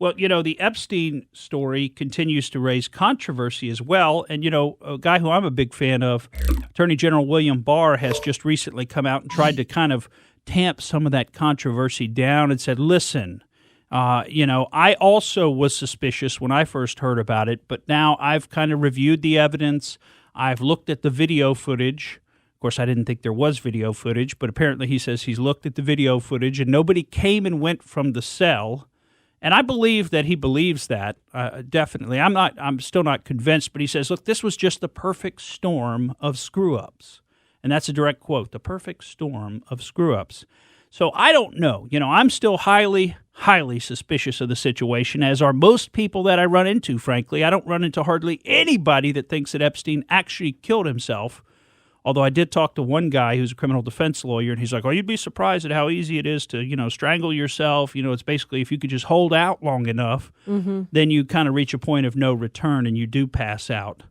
Well, the Epstein story continues to raise controversy as well. And, a guy who I'm a big fan of, Attorney General William Barr, has just recently come out and tried to kind of tamp some of that controversy down and said, listen, I also was suspicious when I first heard about it, but now I've kind of reviewed the evidence. I've looked at the video footage. Of course, I didn't think there was video footage, but apparently he says he's looked at the video footage and nobody came and went from the cell. And I believe that he believes that, definitely. I'm still not convinced, but he says, look, this was just the perfect storm of screw-ups. And that's a direct quote, the perfect storm of screw-ups. So I don't know. I'm still highly, highly suspicious of the situation, as are most people that I run into, frankly. I don't run into hardly anybody that thinks that Epstein actually killed himself. Although I did talk to one guy who's a criminal defense lawyer, and he's like, you'd be surprised at how easy it is to, strangle yourself. It's basically if you could just hold out long enough, then you kind of reach a point of no return and you do pass out.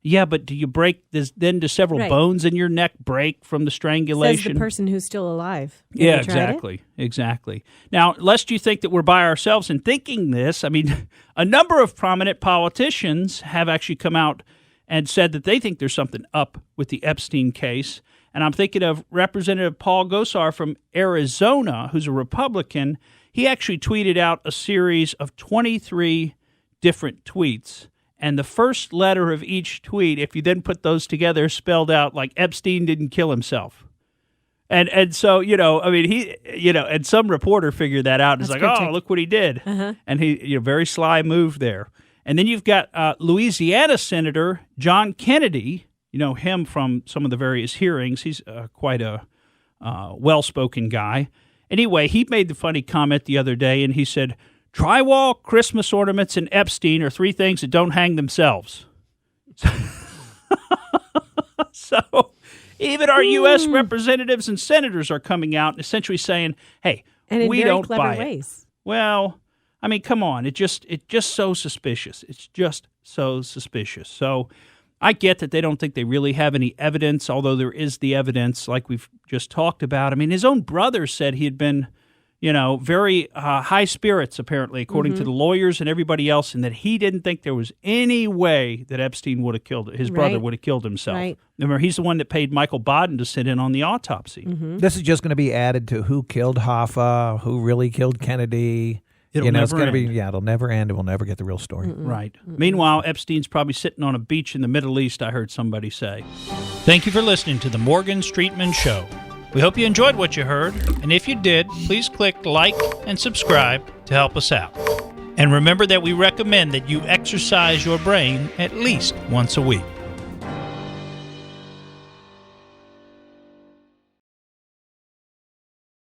Yeah, but do you break this? Then do several bones in your neck break from the strangulation? Says the person who's still alive. Yeah, exactly. Now, lest you think that we're by ourselves in thinking this, I mean, a number of prominent politicians have actually come out and said that they think there's something up with the Epstein case. And I'm thinking of Representative Paul Gosar from Arizona, who's a Republican. He actually tweeted out a series of 23 different tweets. And the first letter of each tweet, if you then put those together, spelled out like Epstein didn't kill himself. And so, and some reporter figured that out. And it's like, look what he did. And he, very sly move there. And then you've got Louisiana Senator John Kennedy, him from some of the various hearings. He's quite a well-spoken guy. Anyway, he made the funny comment the other day, and he said, drywall, Christmas ornaments, and Epstein are three things that don't hang themselves. So even our U.S. representatives and senators are coming out and essentially saying, hey, and we don't buy ways. It. Well, I mean, come on. It's just so suspicious. It's just so suspicious. So I get that they don't think they really have any evidence, although there is the evidence like we've just talked about. I mean, his own brother said he had been, very high spirits, apparently, according to the lawyers and everybody else, and that he didn't think there was any way that Epstein would have killed his brother would have killed himself. Right. Remember, he's the one that paid Michael Baden to sit in on the autopsy. This is just going to be added to who killed Hoffa, who really killed Kennedy. It'll never it's going to end. be, it'll never end, and we'll never get the real story. Right. Meanwhile, Epstein's probably sitting on a beach in the Middle East, I heard somebody say. Thank you for listening to the Morgan Streetman Show. We hope you enjoyed what you heard, and if you did, please click like and subscribe to help us out. And remember that we recommend that you exercise your brain at least once a week.